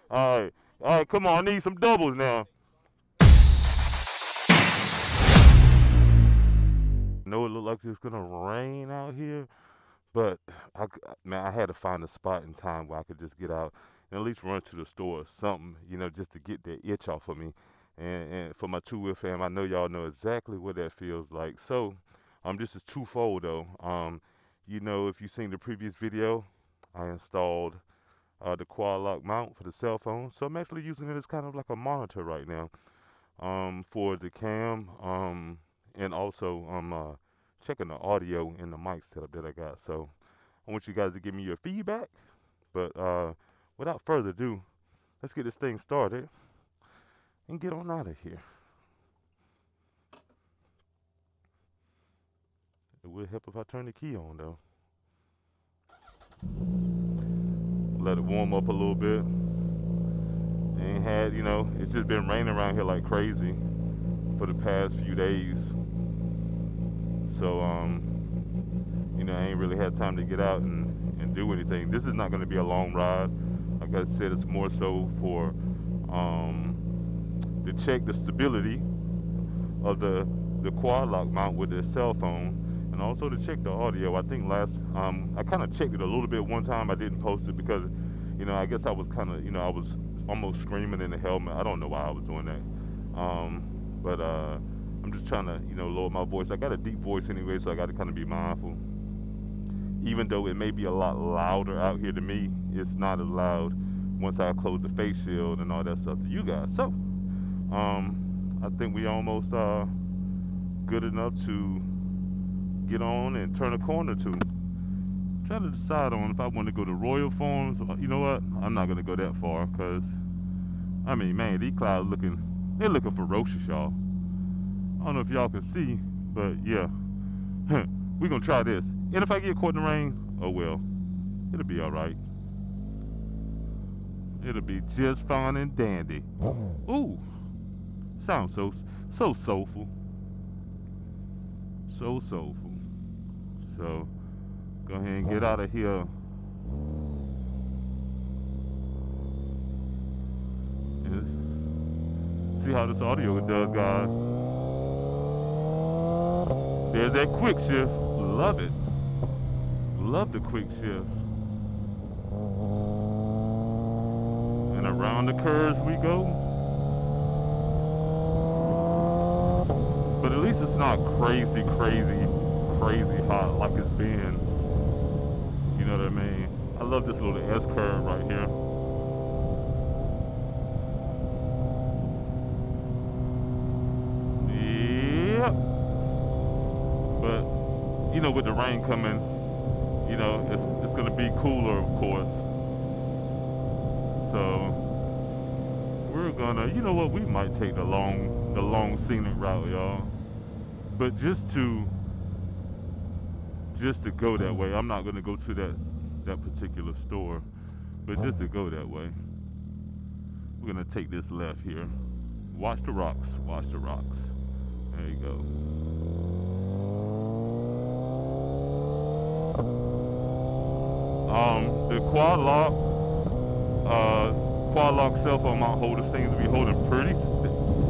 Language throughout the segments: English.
All right, come on, I need some doubles now. I know it looked like it's gonna rain out here, but man, I had to find a spot in time where I could just get out and at least run to the store or something, just to get that itch off of me. And for my two-wheel fam, I know y'all know exactly what that feels like. So, this is twofold though. If you've seen the previous video, I installed the quad lock mount for the cell phone. So I'm actually using it as kind of like a monitor right now for the cam. And also I'm checking the audio and the mic setup that I got. So I want you guys to give me your feedback. But without further ado, let's get this thing started and get on out of here. It would help if I turn the key on though. Let it warm up a little bit. Ain't had, it's just been raining around here like crazy for the past few days. So, I ain't really had time to get out and do anything. This is not going to be a long ride. Like I said, it's more so for to check the stability of the quad lock mount with the cell phone, and also to check the audio. I think I kind of checked it a little bit one time. I didn't post it because, I guess I was kind of, I was almost screaming in the helmet. I don't know why I was doing that. But I'm just trying to, lower my voice. I got a deep voice anyway, so I got to kind of be mindful. Even though it may be a lot louder out here to me, it's not as loud once I close the face shield and all that stuff to you guys. So, I think we almost good enough to get on and turn a corner to. Trying to decide on if I want to go to Royal Farms. You know what? I'm not going to go that far because, man, these clouds they're looking ferocious, y'all. I don't know if y'all can see, but yeah. We're going to try this. And if I get caught in the rain, oh well. It'll be alright. It'll be just fine and dandy. Ooh. Sounds so soulful. So soulful. So, go ahead and get out of here. And see how this audio does, guys. There's that quick shift. Love it. Love the quick shift. And around the curves we go. But at least it's not crazy hot like it's been. You know what I mean? I love this little S curve right here. Yep. But with the rain coming, it's gonna be cooler, of course. So we're gonna, we might take the long scenic route, y'all. But just to go that way. I'm not gonna go to that particular store, but just to go that way, we're gonna take this left here. Watch the rocks. Watch the rocks. There you go. The quad lock cell phone mount holder seems to be holding pretty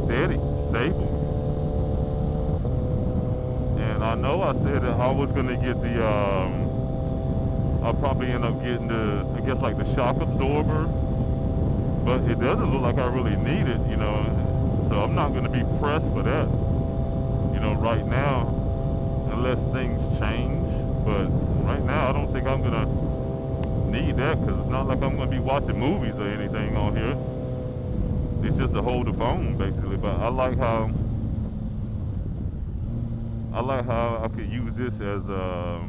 steady, stable. And I know I said that I was gonna get the I'll probably end up getting the shock absorber, but it doesn't look like I really need it, so I'm not gonna be pressed for that, right now, unless things change. But right now I don't think I'm gonna need that, because it's not like I'm gonna be watching movies or anything on here. It's just to hold the phone basically. But I like how I could use this as a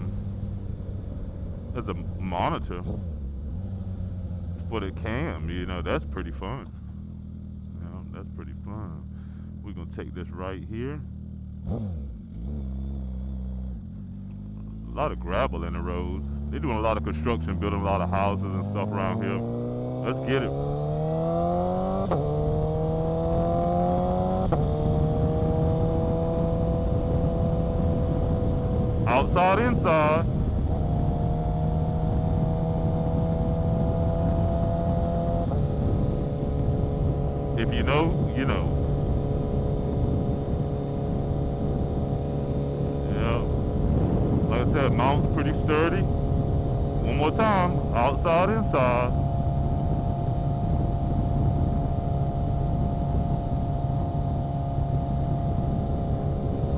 monitor for the cam. That's pretty fun. That's pretty fun. We're gonna take this right here. A lot of gravel in the roads. They're doing a lot of construction, building a lot of houses and stuff around here. Let's get it. Outside, inside. If you know, you know. Yeah. Like I said, mount's pretty sturdy. One more time, outside, inside.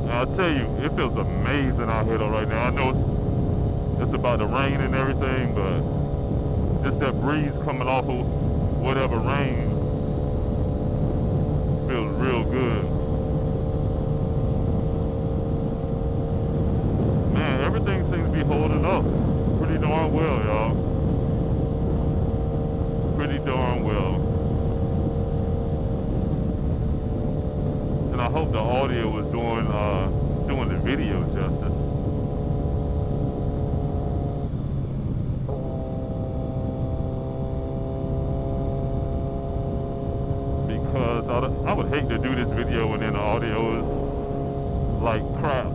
And I tell you, it feels amazing out here though right now. I know it's about to rain and everything, but just that breeze coming off of whatever rain feels real good. Man, everything seems to be holding up pretty darn well, y'all. Pretty darn well. And I hope the audio was doing the video justice. Because I would hate to do this video and then the audio is like crap.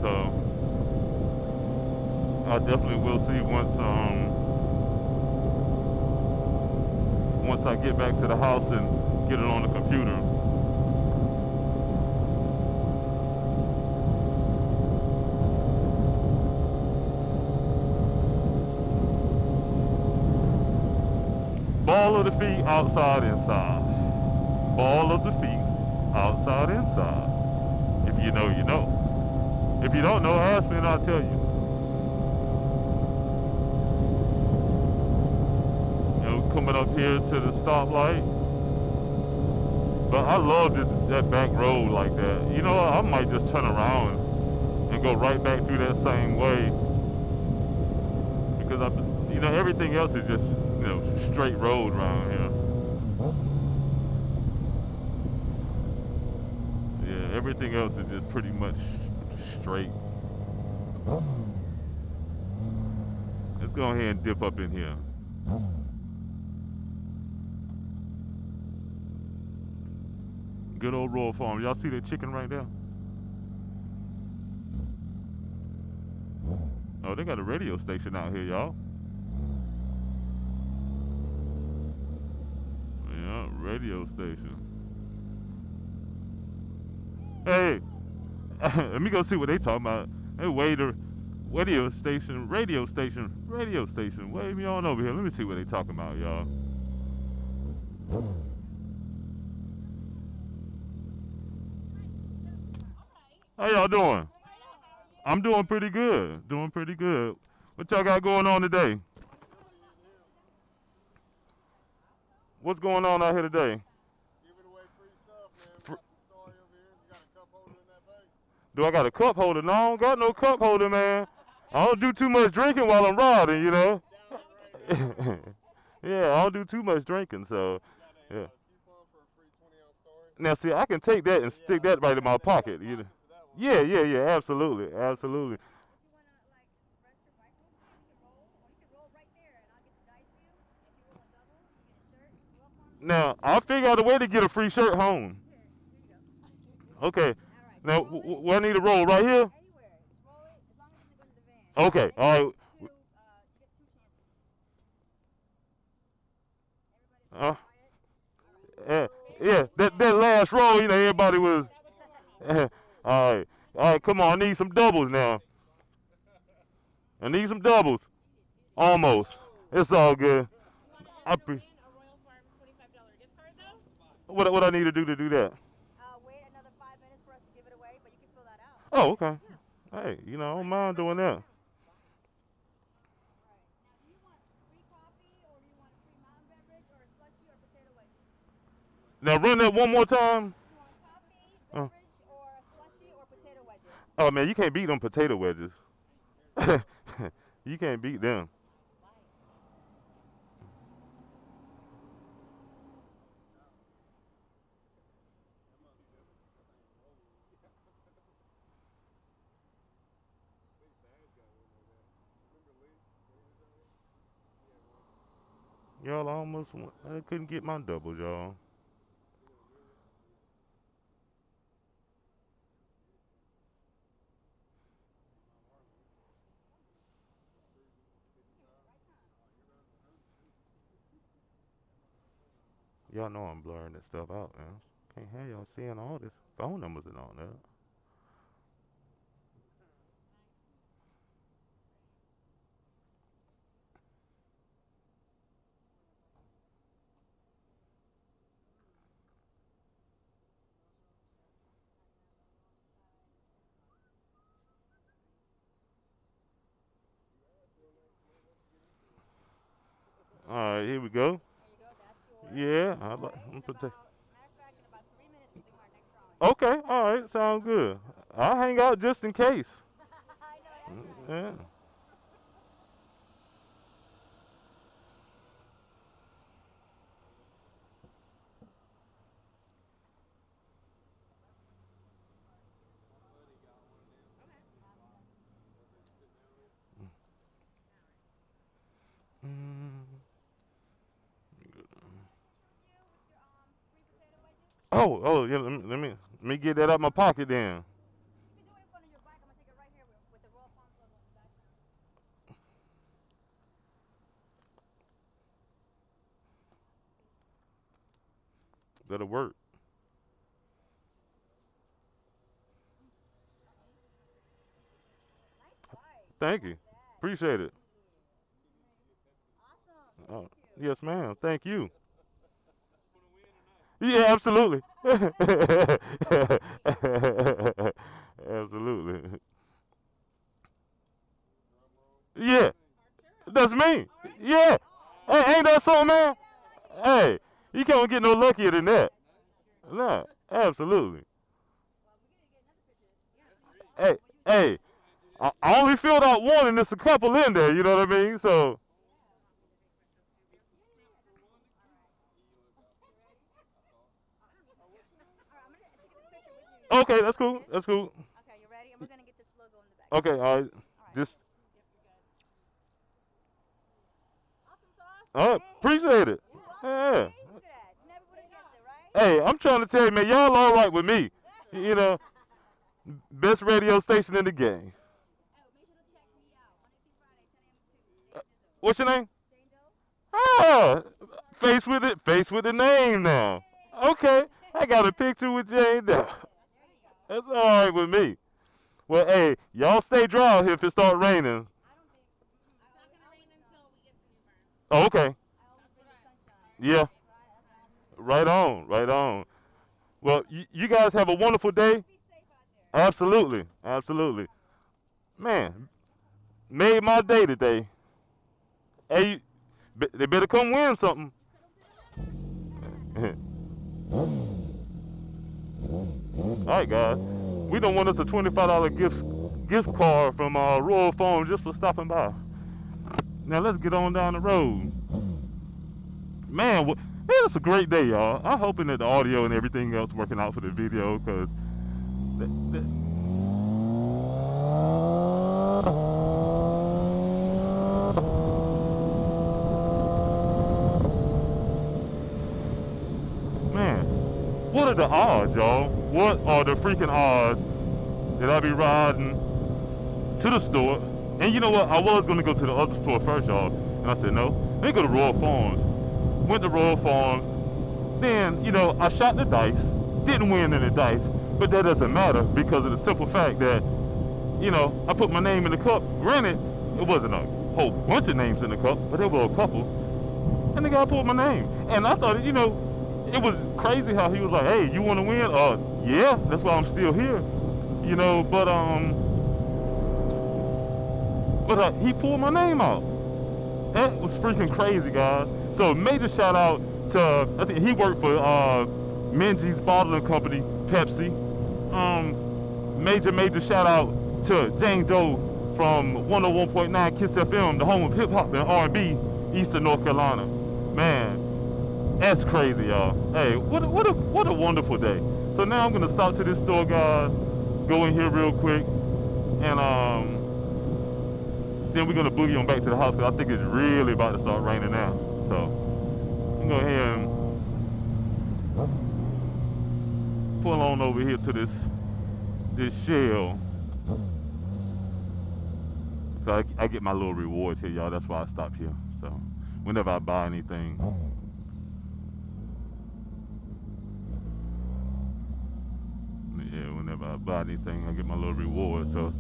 So I definitely will see once I get back to the house and get it on the computer. Ball of the feet, outside, inside. Ball of the feet, outside, inside. If you know, you know. If you don't know, ask me and I'll tell you. You know, coming up here to the stoplight. But I love that back road like that. You know what? I might just turn around and go right back through that same way. Because everything else is just, straight road around here. Yeah, everything else is just pretty much straight. Let's go ahead and dip up in here. Good old Royal Farm. Y'all see that chicken right there? Oh, they got a radio station out here, y'all. Yeah, radio station. Hey, let me go see what they talking about. Hey, waiter, radio station. Wave me on over here. Let me see what they talking about, y'all. How y'all doing? I'm doing pretty good. What y'all got going on today? What's going on out here today? Giving away free stuff, man. We got some story over here. You got a cup holder in that bag? Do I got a cup holder? No, I don't got no cup holder, man. I don't do too much drinking while I'm riding, you know. Yeah, I don't do too much drinking, so yeah. Coupon for a free 20-ounce story. Now, see, I can take that and stick that right in my pocket, you know. Yeah, absolutely. Now, I'll figure out a way to get a free shirt home. Okay. Now, where I need to roll? Right here? Anywhere. Just roll it as long as it doesn't go into the van. Okay, all right. You get 2 chances. Yeah, that last roll, everybody was. All right, come on, I need some doubles now. Almost. It's all good. What I need to do that? Wait another 5 minutes for us to give it away, but you can fill that out. Oh, okay. Hey, I don't mind doing that. Right. Now, do you want free coffee, or do you want a free mountain beverage, or a slushie, or potato wedges? Now run that one more time. You want coffee, beverage, or a slushie, or potato wedges? Oh man, you can't beat them potato wedges. You can't beat them. Y'all I couldn't get my doubles, y'all. Y'all know I'm blurring this stuff out, man. Can't have y'all seeing all this phone numbers and all that. All right, here we go. There you go, that's yours. Yeah, I like. Alright, I'm in put about, matter of fact, in about 3 minutes we'll do our next drawing. Okay, all right, sounds good. I'll hang out just in case. I know that's right. Yeah. Mm. Oh, yeah. Let me get that out my pocket then. You can do it in front of your bike. I'm gonna take it right here with the Royal Palms logo on the back now. That'll work. Nice bike. Thank I you. like that. Appreciate it. Awesome. Oh, Thank you. yes, ma'am. Thank you. Yeah, absolutely. Absolutely. Yeah, that's me. Yeah. Hey, ain't that something, man? Hey, you can't get no luckier than that. Nah, absolutely. Hey, hey, I only filled out one and there's a couple in there, you know what I mean? So, Alright, I'm gonna take this picture with you. okay, that's cool. That's cool. Okay, you ready? And we're gonna get this logo in the back. Okay, all right. Alright. Just, Awesome sauce. all right, appreciate it. Yeah. Look at that. Never would have guessed it, right? Hey, I'm trying to tell you, man, y'all all right with me. You know, best radio station in the game. Oh, make sure to check me out Monday through Friday, 10 a.m. to 2. What's your name? Jane Doe. Ah, face with the name now. Okay, I got a picture with Jane Doe. That's all right with me. Well, hey, y'all stay dry here if it start raining. I don't think. It's not gonna rain until we get to New Bern. Oh, okay. I always bring the sunshine. Yeah. Right? That's what I'm doing. Right on. Well, you guys have a wonderful day. Be safe out there. Absolutely. Absolutely. Man, made my day today. Hey, they better come win something. All right, guys. We don't want us a $25 gift card from Royal Farms just for stopping by. Now let's get on down the road. Man, it's a great day, y'all. I'm hoping that the audio and everything else working out for the video, because man, what are the odds, y'all? What are the freaking odds that I'll be riding to the store? And you know what? I was going to go to the other store first, y'all. And I said, no, let me go to Royal Farms. Went to Royal Farms. Then, you know, I shot the dice. Didn't win any dice. But that doesn't matter because of the simple fact that, you know, I put my name in the cup. Granted, it wasn't a whole bunch of names in the cup, but there were a couple. And the guy pulled my name. And I thought, you know, it was crazy how he was like, hey, you want to win? Yeah, that's why I'm still here. You know, but he pulled my name out. That was freaking crazy, guys. So major shout out to, I think he worked for Minji's Bottling Company, Pepsi. Major shout out to Jane Doe from 101.9 Kiss FM, the home of hip hop and R&B, Eastern North Carolina. Man, that's crazy, y'all. Hey, what a wonderful day. So now I'm gonna stop to this store, guys. Go in here real quick, and then we're gonna boogie on back to the house because I think it's really about to start raining now. So I'm gonna go ahead and pull on over here to this shell. So I get my little rewards here, y'all. That's why I stop here. So whenever I buy anything. Yeah, whenever I buy anything, I get my little reward. So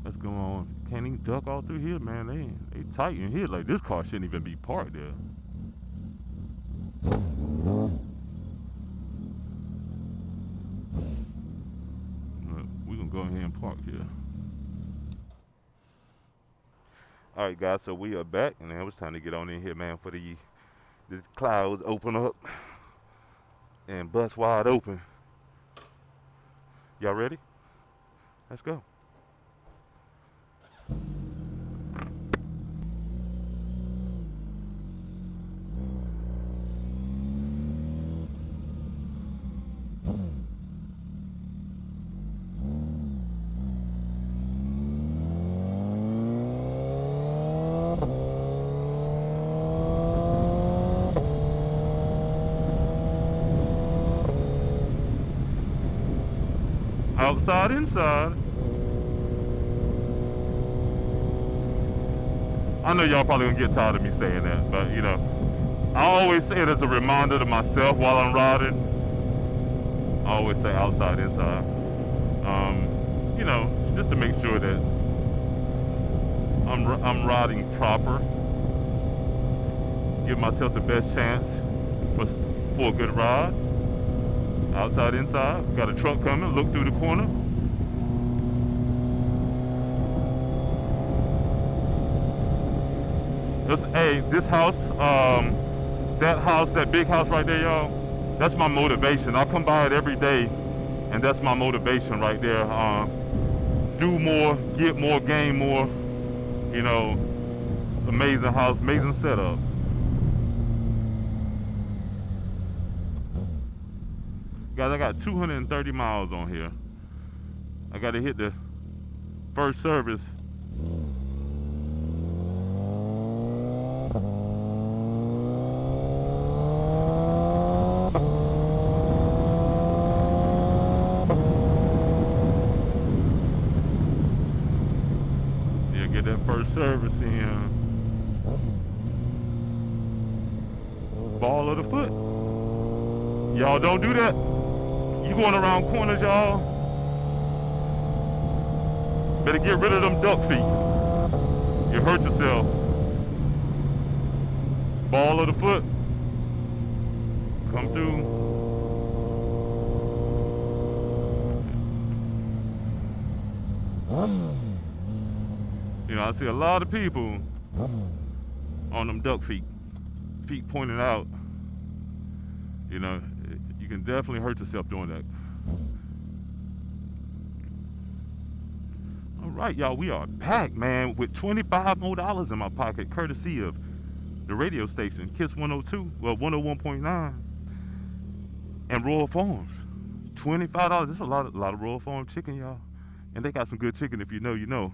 let's go on. Can't even duck all through here, man. They tight in here. Like, this car shouldn't even be parked there. But we're gonna go ahead and park here. All right, guys. So we are back, and now it's time to get on in here, man. For these clouds open up and bust wide open. Y'all ready? Let's go. Outside, inside. I know y'all probably gonna get tired of me saying that, but you know, I always say it as a reminder to myself while I'm riding. I always say outside, inside. You know, just to make sure that I'm riding proper. Give myself the best chance for a good ride. Outside, inside. Got a truck coming. Look through the corner. Hey, this house, that big house right there, y'all, that's my motivation. I come by it every day, and that's my motivation right there. Do more, get more, gain more. You know, amazing house, amazing setup. Guys, I got 230 miles on here. I got to hit the first service. Yeah, get that first service in. Ball of the foot. Y'all don't do that. You going around corners, y'all. Better get rid of them duck feet. You hurt yourself. Ball of the foot. Come through. You know, I see a lot of people on them duck feet. Feet pointed out. You know, you can definitely hurt yourself doing that. All right, y'all, we are back, man, with $25 more in my pocket, courtesy of the radio station, KISS 102, well, 101.9, and Royal Farms. $25. That's a lot of Royal Farm chicken, y'all. And they got some good chicken, if you know, you know.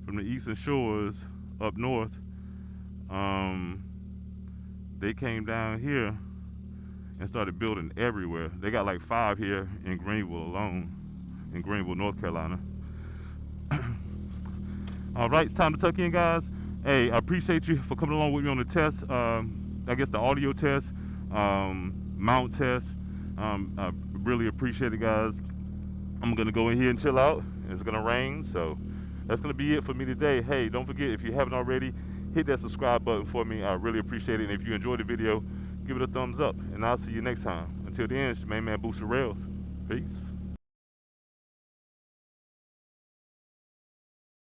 From the Eastern Shores up north, they came down here and started building everywhere. They got like 5 here in Greenville alone, in Greenville, North Carolina. All right, it's time to tuck in, guys. Hey, I appreciate you for coming along with me on the test. I guess the audio test, mount test. I really appreciate it, guys. I'm gonna go in here and chill out. It's gonna rain, so that's gonna be it for me today. Hey, don't forget, if you haven't already, hit that subscribe button for me. I really appreciate it. And if you enjoyed the video, give it a thumbs up, and I'll see you next time. Until then, it's your main man, Booster Rails. Peace.